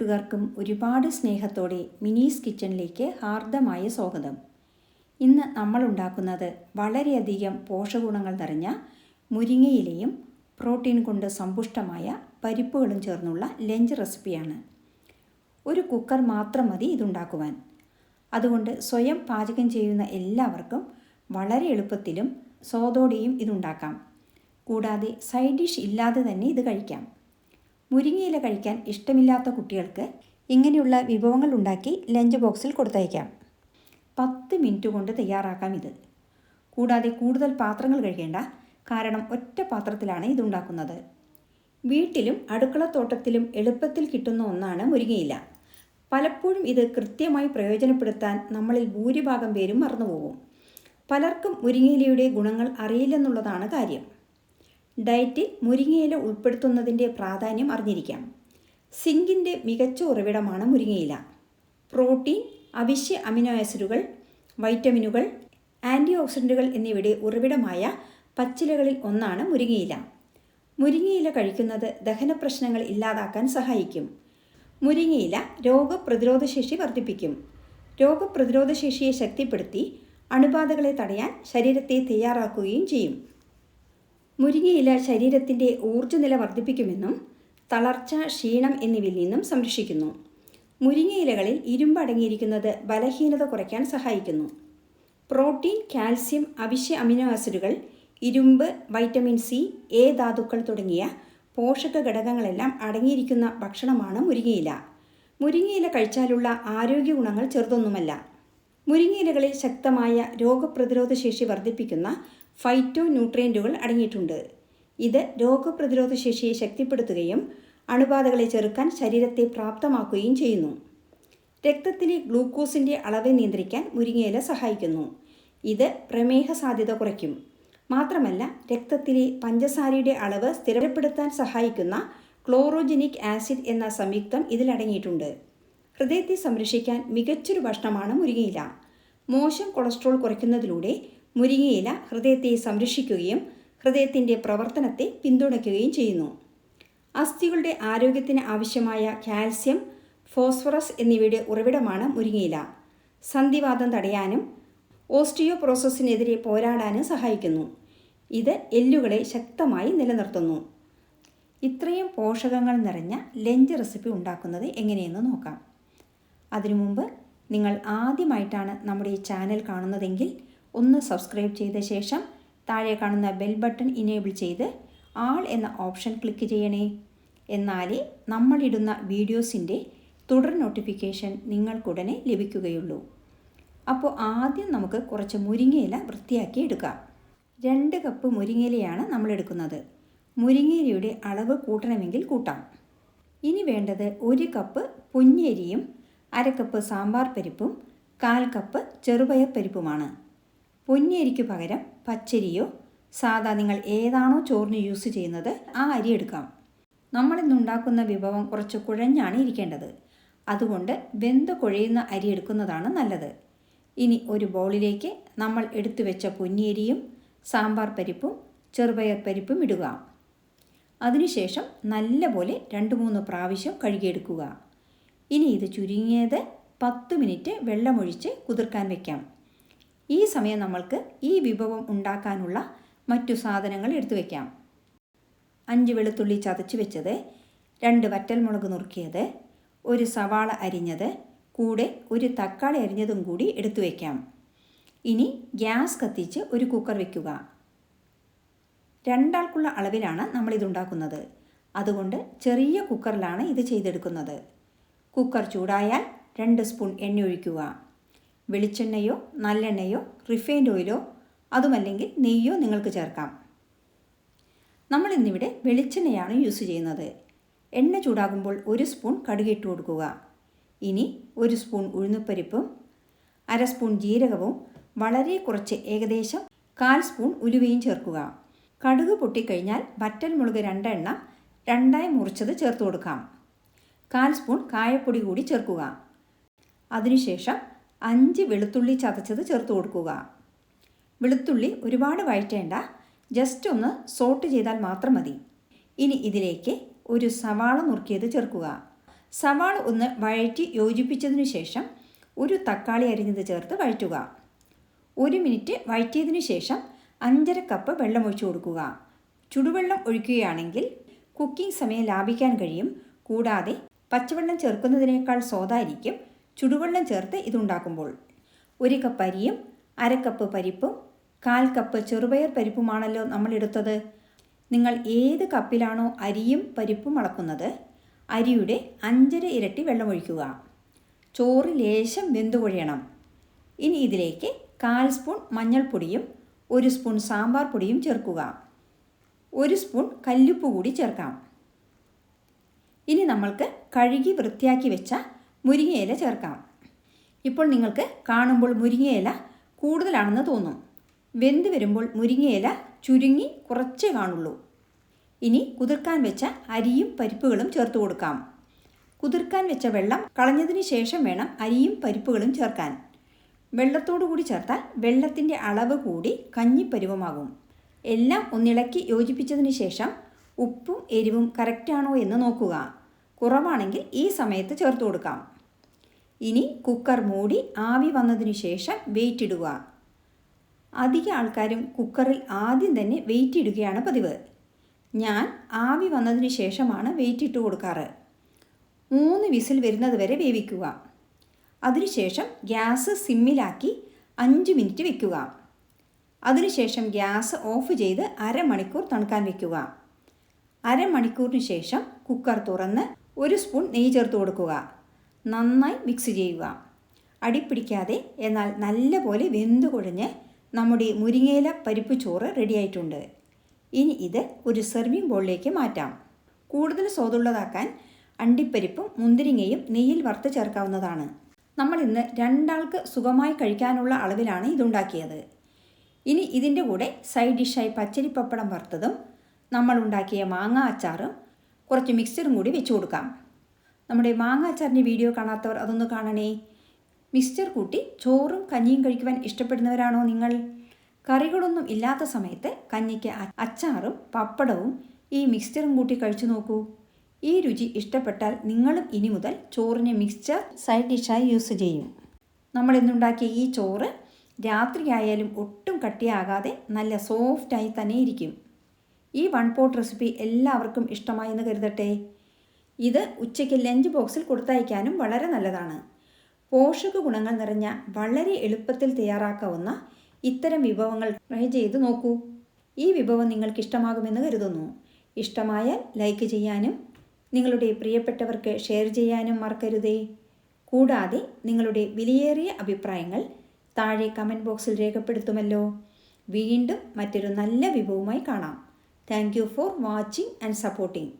കൂട്ടുകാർക്കും ഒരുപാട് സ്നേഹത്തോടെ മിനീസ് കിച്ചണിലേക്ക് ഹാർദമായ സ്വാഗതം. ഇന്ന് നമ്മൾ ഉണ്ടാക്കുന്നത് വളരെയധികം പോഷകഗുണങ്ങൾ നിറഞ്ഞ മുരിങ്ങയിലയും പ്രോട്ടീൻ കൊണ്ട് സമ്പുഷ്ടമായ പരിപ്പുകളും ചേർന്നുള്ള ലഞ്ച് റെസിപ്പിയാണ്. ഒരു കുക്കർ മാത്രം മതി ഇതുണ്ടാക്കുവാൻ. അതുകൊണ്ട് സ്വയം പാചകം ചെയ്യുന്ന എല്ലാവർക്കും വളരെ എളുപ്പത്തിലും സ്വാദോടെയും ഇതുണ്ടാക്കാം. കൂടാതെ സൈഡ് ഡിഷ് ഇല്ലാതെ തന്നെ ഇത് കഴിക്കാം. മുരിങ്ങയില കഴിക്കാൻ ഇഷ്ടമില്ലാത്ത കുട്ടികൾക്ക് ഇങ്ങനെയുള്ള വിഭവങ്ങൾ ഉണ്ടാക്കി ലഞ്ച് ബോക്സിൽ കൊടുത്തയക്കാം. 10 മിനിറ്റ് കൊണ്ട് തയ്യാറാക്കാം ഇത്. കൂടാതെ കൂടുതൽ പാത്രങ്ങൾ കഴിക്കേണ്ട, കാരണം ഒറ്റ പാത്രത്തിലാണ് ഇതുണ്ടാക്കുന്നത്. വീട്ടിലും അടുക്കളത്തോട്ടത്തിലും എളുപ്പത്തിൽ കിട്ടുന്ന ഒന്നാണ് മുരിങ്ങയില. പലപ്പോഴും ഇത് കൃത്യമായി പ്രയോജനപ്പെടുത്താൻ നമ്മളിൽ ഭൂരിഭാഗം പേരും മറന്നുപോകും. പലർക്കും മുരിങ്ങയിലയുടെ ഗുണങ്ങൾ അറിയില്ലെന്നുള്ളതാണ് കാര്യം. ഡയറ്റിൽ മുരിങ്ങയില ഉൾപ്പെടുത്തുന്നതിൻ്റെ പ്രാധാന്യം അറിഞ്ഞിരിക്കാം. സിങ്കിൻ്റെ മികച്ച ഉറവിടമാണ് മുരിങ്ങയില. പ്രോട്ടീൻ, അവശ്യ അമിനോ ആസിഡുകൾ, വൈറ്റമിനുകൾ, ആൻറ്റി ഓക്സിഡൻറ്റുകൾ എന്നിവയുടെ ഉറവിടമായ പച്ചിലകളിൽ ഒന്നാണ് മുരിങ്ങയില. മുരിങ്ങയില കഴിക്കുന്നത് ദഹന പ്രശ്നങ്ങൾ ഇല്ലാതാക്കാൻ സഹായിക്കും. മുരിങ്ങയില രോഗപ്രതിരോധശേഷി വർദ്ധിപ്പിക്കും. രോഗപ്രതിരോധശേഷിയെ ശക്തിപ്പെടുത്തി അണുബാധകളെ തടയാൻ ശരീരത്തെ തയ്യാറാക്കുകയും ചെയ്യും. മുരിങ്ങയില ശരീരത്തിൻ്റെ ഊർജ്ജനില വർദ്ധിപ്പിക്കുമെന്നും തളർച്ച, ക്ഷീണം എന്നിവയിൽ നിന്നും സംരക്ഷിക്കുന്നു. മുരിങ്ങയിലകളിൽ ഇരുമ്പ് അടങ്ങിയിരിക്കുന്നത് ബലഹീനത കുറയ്ക്കാൻ സഹായിക്കുന്നു. പ്രോട്ടീൻ, കാൽസ്യം, അവശ്യ അമിനോ ആസിഡുകൾ, ഇരുമ്പ്, വൈറ്റമിൻ സി, എ ധാതുക്കൾ തുടങ്ങിയ പോഷക ഘടകങ്ങളെല്ലാം അടങ്ങിയിരിക്കുന്ന ഭക്ഷണമാണ് മുരിങ്ങയില. മുരിങ്ങയില കഴിച്ചാലുള്ള ആരോഗ്യ ഗുണങ്ങൾ ചെറുതൊന്നുമല്ല. മുരിങ്ങയിലകളിൽ ശക്തമായ രോഗപ്രതിരോധ ശേഷി വർദ്ധിപ്പിക്കുന്ന ഫൈറ്റോ ന്യൂട്രിയൻറ്റുകൾ അടങ്ങിയിട്ടുണ്ട്. ഇത് രോഗപ്രതിരോധ ശേഷിയെ ശക്തിപ്പെടുത്തുകയും അണുബാധകളെ ചെറുക്കാൻ ശരീരത്തെ പ്രാപ്തമാക്കുകയും ചെയ്യുന്നു. രക്തത്തിലെ ഗ്ലൂക്കോസിൻ്റെ അളവ് നിയന്ത്രിക്കാൻ മുരിങ്ങയില സഹായിക്കുന്നു. ഇത് പ്രമേഹ സാധ്യത കുറയ്ക്കും. മാത്രമല്ല, രക്തത്തിലെ പഞ്ചസാരയുടെ അളവ് സ്ഥിരപ്പെടുത്താൻ സഹായിക്കുന്ന ക്ലോറോജനിക് ആസിഡ് എന്ന സംയുക്തം ഇതിലടങ്ങിയിട്ടുണ്ട്. ഹൃദയത്തെ സംരക്ഷിക്കാൻ മികച്ചൊരു ഭക്ഷണമാണ് മുരിങ്ങയില. മോശം കൊളസ്ട്രോൾ കുറയ്ക്കുന്നതിലൂടെ മുരിങ്ങയില ഹൃദയത്തെ സംരക്ഷിക്കുകയും ഹൃദയത്തിൻ്റെ പ്രവർത്തനത്തെ പിന്തുണയ്ക്കുകയും ചെയ്യുന്നു. അസ്ഥികളുടെ ആരോഗ്യത്തിന് ആവശ്യമായ കാൽസ്യം, ഫോസ്ഫറസ് എന്നിവയുടെ ഉറവിടമാണ് മുരിങ്ങയില. സന്ധിവാതം തടയാനും ഓസ്റ്റിയോപൊറോസിസിനെതിരെ പോരാടാനും സഹായിക്കുന്നു. ഇത് എല്ലുകളെ ശക്തമായി നിലനിർത്തുന്നു. ഇത്രയും പോഷകങ്ങൾ നിറഞ്ഞ ലഞ്ച് റെസിപ്പി ഉണ്ടാക്കുന്നത് എങ്ങനെയെന്ന് നോക്കാം. അതിനു മുമ്പ് നിങ്ങൾ ആദ്യമായിട്ടാണ് നമ്മുടെ ഈ ചാനൽ കാണുന്നതെങ്കിൽ ഒന്ന് സബ്സ്ക്രൈബ് ചെയ്ത ശേഷം താഴെ കാണുന്ന ബെൽ ബട്ടൺ ഇനേബിൾ ചെയ്ത് ആൾ എന്ന ഓപ്ഷൻ ക്ലിക്ക് ചെയ്യണേ. എന്നാലേ നമ്മളിടുന്ന വീഡിയോസിൻ്റെ തുടർ നോട്ടിഫിക്കേഷൻ നിങ്ങൾക്കുടനെ ലഭിക്കുകയുള്ളൂ. അപ്പോൾ ആദ്യം നമുക്ക് കുറച്ച് മുരിങ്ങയില വൃത്തിയാക്കി എടുക്കാം. 2 കപ്പ് മുരിങ്ങയിലയാണ് നമ്മൾ എടുക്കുന്നത്. മുരിങ്ങയിലയുടെ അളവ് കൂട്ടണമെങ്കിൽ കൂട്ടാം. ഇനി വേണ്ടത് 1 കപ്പ് പൊന്നിയരിയും 1/2 കപ്പ് സാമ്പാർ പരിപ്പും 1/4 കപ്പ് ചെറുപയർ പരിപ്പുമാണ്. പൊന്നിയരിക്ക് പകരം പച്ചരിയോ സാധാ നിങ്ങൾ ഏതാണോ ചോറിന് യൂസ് ചെയ്യുന്നത് ആ അരി എടുക്കാം. നമ്മളിന്നുണ്ടാക്കുന്ന വിഭവം കുറച്ച് കുഴഞ്ഞാണ് ഇരിക്കേണ്ടത്. അതുകൊണ്ട് വെന്ത് കുഴയുന്ന അരി എടുക്കുന്നതാണ് നല്ലത്. ഇനി ഒരു ബൗളിലേക്ക് നമ്മൾ എടുത്തു വെച്ച പൊന്നിയരിയും സാമ്പാർ പരിപ്പും ചെറുപയർ പരിപ്പും ഇടുക. അതിനുശേഷം നല്ലപോലെ 2-3 പ്രാവശ്യം കഴുകിയെടുക്കുക. ഇനി ഇത് ചുരുങ്ങിയത് 10 മിനിറ്റ് വെള്ളമൊഴിച്ച് കുതിർക്കാൻ വയ്ക്കാം. ഈ സമയം നമ്മൾക്ക് ഈ വിഭവം ഉണ്ടാക്കാനുള്ള മറ്റു സാധനങ്ങൾ എടുത്തു വയ്ക്കാം. 5 വെളുത്തുള്ളി ചതച്ച് വെച്ചത്, 2 വറ്റൽമുളക് നുറുക്കിയത്, 1 സവാള അരിഞ്ഞത്, കൂടെ 1 തക്കാളി അരിഞ്ഞതും കൂടി എടുത്തു വയ്ക്കാം. ഇനി ഗ്യാസ് കത്തിച്ച് ഒരു കുക്കർ വയ്ക്കുക. 2 ആൾക്കുള്ള അളവിലാണ് നമ്മളിതുണ്ടാക്കുന്നത്. അതുകൊണ്ട് ചെറിയ കുക്കറിലാണ് ഇത് ചെയ്തെടുക്കുന്നത്. കുക്കർ ചൂടായാൽ 2 സ്പൂൺ എണ്ണ ഒഴിക്കുക. വെളിച്ചെണ്ണയോ നല്ലെണ്ണയോ റിഫൈൻഡ് ഓയിലോ അതുമല്ലെങ്കിൽ നെയ്യോ നിങ്ങൾക്ക് ചേർക്കാം. നമ്മളിന്നിവിടെ വെളിച്ചെണ്ണയാണ് യൂസ് ചെയ്യുന്നത്. എണ്ണ ചൂടാകുമ്പോൾ 1 സ്പൂൺ കടുക് ഇട്ട് കൊടുക്കുക. ഇനി 1 സ്പൂൺ ഉഴുന്നുപരിപ്പും 1/2 സ്പൂൺ ജീരകവും വളരെ കുറച്ച് ഏകദേശം 1/4 സ്പൂൺ ഉലുവയും ചേർക്കുക. കടുക് പൊട്ടിക്കഴിഞ്ഞാൽ വറ്റൽമുളക് 2 എണ്ണം 2ആയി മുറിച്ചത് ചേർത്ത് കൊടുക്കാം. 1/4 സ്പൂൺ കായപ്പൊടി കൂടി ചേർക്കുക. അതിനുശേഷം 5 വെളുത്തുള്ളി ചതച്ചത് ചേർത്ത് കൊടുക്കുക. വെളുത്തുള്ളി ഒരുപാട് വഴറ്റേണ്ട, ജസ്റ്റ് ഒന്ന് സോട്ട് ചെയ്താൽ മാത്രം മതി. ഇനി ഇതിലേക്ക് 1 സവാള നുറുക്കിയത് ചേർക്കുക. സവാള ഒന്ന് വഴറ്റി യോജിപ്പിച്ചതിനു ശേഷം ഒരു തക്കാളി അരിഞ്ഞത് ചേർത്ത് വഴറ്റുക. 1 മിനിറ്റ് വഴറ്റിയതിനു ശേഷം 5½ കപ്പ് വെള്ളം ഒഴിച്ചു കൊടുക്കുക. ചുടുവെള്ളം ഒഴിക്കുകയാണെങ്കിൽ കുക്കിംഗ് സമയം ലാഭിക്കാൻ കഴിയും. കൂടാതെ പച്ചവെള്ളം ചേർക്കുന്നതിനേക്കാൾ സ്വാദായിരിക്കും ചുടുവെള്ളം ചേർത്ത് ഇതുണ്ടാക്കുമ്പോൾ. 1 കപ്പ് അരിയും 1/2 കപ്പ് പരിപ്പും 1/4 കപ്പ് ചെറുപയർ പരിപ്പുമാണല്ലോ നമ്മൾ എടുത്തത്. നിങ്ങൾ ഏത് കപ്പിലാണോ അരിയും പരിപ്പും അളക്കുന്നത് അരിയുടെ 5½ ഇരട്ടി വെള്ളം ഒഴിക്കുക. ചോറ് ലേശം വെന്തു കുഴയണം. ഇനി ഇതിലേക്ക് 1/4 സ്പൂൺ മഞ്ഞൾപ്പൊടിയും 1 സ്പൂൺ സാമ്പാർ പൊടിയും ചേർക്കുക. 1 സ്പൂൺ കല്ലുപ്പ് കൂടി ചേർക്കാം. ഇനി നമ്മൾക്ക് കഴുകി വൃത്തിയാക്കി വെച്ച മുരിങ്ങയില ചേർക്കാം. ഇപ്പോൾ നിങ്ങൾക്ക് കാണുമ്പോൾ മുരിങ്ങയില കൂടുതലാണെന്ന് തോന്നും. വെന്ത് വരുമ്പോൾ മുരിങ്ങയില ചുരുങ്ങി കുറച്ചേ കാണുള്ളൂ. ഇനി കുതിർക്കാൻ വെച്ച അരിയും പരിപ്പുകളും ചേർത്ത് കൊടുക്കാം. കുതിർക്കാൻ വെച്ച വെള്ളം കളഞ്ഞതിന് ശേഷം വേണം അരിയും പരിപ്പുകളും ചേർക്കാൻ. വെള്ളത്തോടു കൂടി ചേർത്താൽ വെള്ളത്തിൻ്റെ അളവ് കൂടി കഞ്ഞിപ്പരുവമാകും. എല്ലാം ഒന്നിളക്കി യോജിപ്പിച്ചതിന് ശേഷം ഉപ്പും എരിവും കറക്റ്റാണോ എന്ന് നോക്കുക. കുറവാണെങ്കിൽ ഈ സമയത്ത് ചേർത്ത് കൊടുക്കാം. ഇനി കുക്കർ മൂടി ആവി വന്നതിന് ശേഷം വെയിറ്റ് ഇടുക. അധിക ആൾക്കാരും കുക്കറിൽ ആദ്യം തന്നെ വെയിറ്റ് ഇടുകയാണ് പതിവ്. ഞാൻ ആവി വന്നതിന് ശേഷമാണ് വെയിറ്റ് ഇട്ട് കൊടുക്കാറ്. 3 വിസിൽ വരുന്നത് വരെ വേവിക്കുക. അതിനുശേഷം ഗ്യാസ് സിമ്മിലാക്കി 5 മിനിറ്റ് വെക്കുക. അതിനുശേഷം ഗ്യാസ് ഓഫ് ചെയ്ത് അരമണിക്കൂർ തണുക്കാൻ വെക്കുക. അരമണിക്കൂറിന് ശേഷം കുക്കർ തുറന്ന് 1 സ്പൂൺ നെയ്യ് ചേർത്ത് കൊടുക്കുക. നന്നായി മിക്സ് ചെയ്യുക. അടിപ്പിടിക്കാതെ എന്നാൽ നല്ലപോലെ വെന്തു കുഴഞ്ഞ് നമ്മുടെ മുരിങ്ങയില പരിപ്പ് ചോറ് റെഡിയായിട്ടുണ്ട്. ഇനി ഇത് ഒരു സെർവിങ് ബൗളിലേക്ക് മാറ്റാം. കൂടുതൽ സ്വാദുള്ളതാക്കാൻ അണ്ടിപ്പരിപ്പും മുന്തിരിങ്ങയും നെയ്യിൽ വറുത്ത് ചേർക്കാവുന്നതാണ്. നമ്മൾ ഇന്ന് 2 ആൾക്ക് സുഖമായി കഴിക്കാനുള്ള അളവിലാണ് ഇതുണ്ടാക്കിയത്. ഇനി ഇതിൻ്റെ കൂടെ സൈഡ് ഡിഷായി പച്ചരിപ്പപ്പടം വറുത്തതും നമ്മൾ ഉണ്ടാക്കിയ മാങ്ങ അച്ചാറും കുറച്ച് മിക്സ്ചറും കൂടി വെച്ച് കൊടുക്കാം. നമ്മുടെ മാങ്ങ അച്ചാറിൻ്റെ വീഡിയോ കാണാത്തവർ അതൊന്ന് കാണണേ. മിക്സ്ചർ കൂട്ടി ചോറും കഞ്ഞിയും കഴിക്കുവാൻ ഇഷ്ടപ്പെടുന്നവരാണോ നിങ്ങൾ? കറികളൊന്നും ഇല്ലാത്ത സമയത്ത് കഞ്ഞിക്ക് അച്ചാറും പപ്പടവും ഈ മിക്സ്ചറും കൂട്ടി കഴിച്ചു നോക്കൂ. ഈ രുചി ഇഷ്ടപ്പെട്ടാൽ നിങ്ങളും ഇനി മുതൽ ചോറിന് മിക്സ്ചർ സൈഡ് ഡിഷായി യൂസ് ചെയ്യും. നമ്മൾ ഇന്നുണ്ടാക്കിയ ഈ ചോറ് രാത്രിയായാലും ഒട്ടും കട്ടിയാകാതെ നല്ല സോഫ്റ്റായി തന്നെ ഇരിക്കും. ഈ 1 പോട്ട് റെസിപ്പി എല്ലാവർക്കും ഇഷ്ടമായി എന്ന് കരുതട്ടെ. ഇത് ഉച്ചയ്ക്ക് ലഞ്ച് ബോക്സിൽ കൊടുത്തയക്കാനും വളരെ നല്ലതാണ്. പോഷക ഗുണങ്ങൾ നിറഞ്ഞ വളരെ എളുപ്പത്തിൽ തയ്യാറാക്കാവുന്ന ഇത്തരം വിഭവങ്ങൾ ട്രൈ ചെയ്ത് നോക്കൂ. ഈ വിഭവം നിങ്ങൾക്ക് ഇഷ്ടമാകുമെന്ന് കരുതുന്നു. ഇഷ്ടമായാൽ ലൈക്ക് ചെയ്യാനും നിങ്ങളുടെ പ്രിയപ്പെട്ടവർക്ക് ഷെയർ ചെയ്യാനും മറക്കരുതേ. കൂടാതെ നിങ്ങളുടെ വിലയേറിയ അഭിപ്രായങ്ങൾ താഴെ കമൻറ്റ് ബോക്സിൽ രേഖപ്പെടുത്തുമല്ലോ. വീണ്ടും മറ്റൊരു നല്ല വിഭവവുമായി കാണാം. Thank you for watching and supporting.